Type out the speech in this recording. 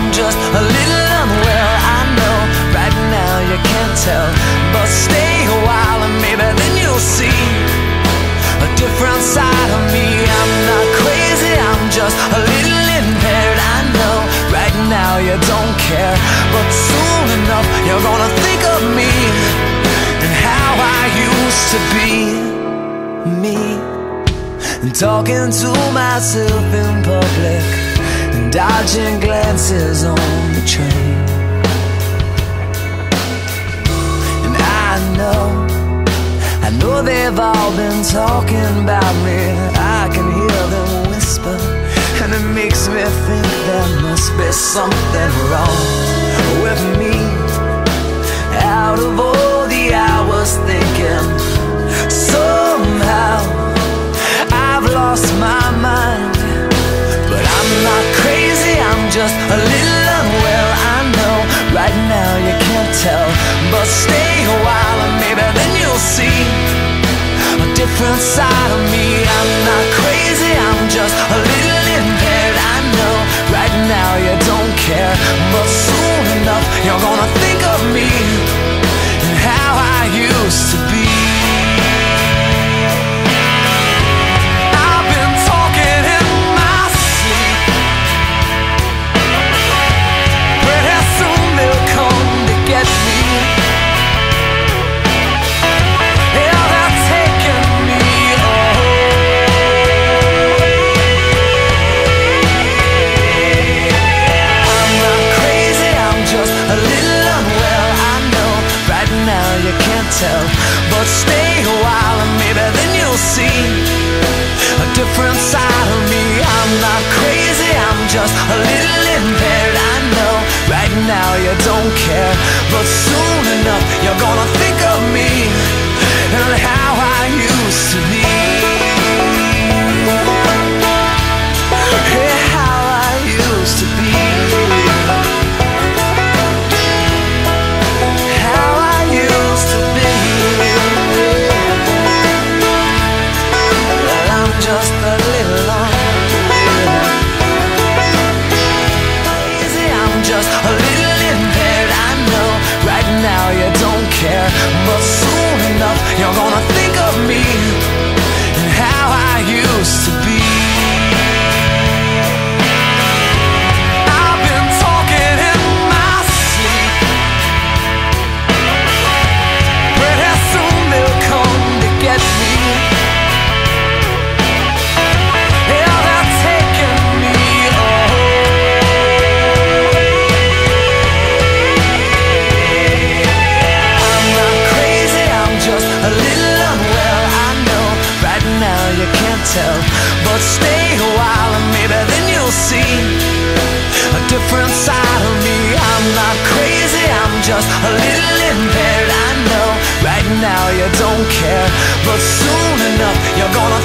I'm just a little unwell. I know right now you can't tell, but stay a while and maybe then you'll see a different side of me. I'm not crazy, I'm just a little impaired. I know right now you don't care, but soon enough you're gonna think of me and how I used to be me. And talking to myself in public and dodging glances on the train. And I know they've all been talking about me. I can hear them whisper, and it makes me think there must be something wrong with me. Out of all the hours thinking, somehow I've lost my mind. But I'm not crazy, I'm just a little unwell. I know right now you can't tell, but stay a while and maybe then you'll see a different side of me. I'm not crazy, I'm just a little impaired. I know right now you don't care, but soon enough you're gonna think of me and how I used to be. But stay a while and maybe then you'll see a different side of me. I'm not crazy, I'm just a little impaired. I know right now you don't care, but soon enough you're gonna think of me and how I used to be. Yeah, how I used to be. Just a little crazy, I'm just a little impaired. I know right now you don't care, but soon enough you're gonna think of me and how I used to be. I've been talking in my sleep. Pretty soon they'll come to get me. But stay a while and maybe then you'll see a different side of me. I'm not crazy, I'm just a little impaired. I know right now you don't care, but soon enough you're gonna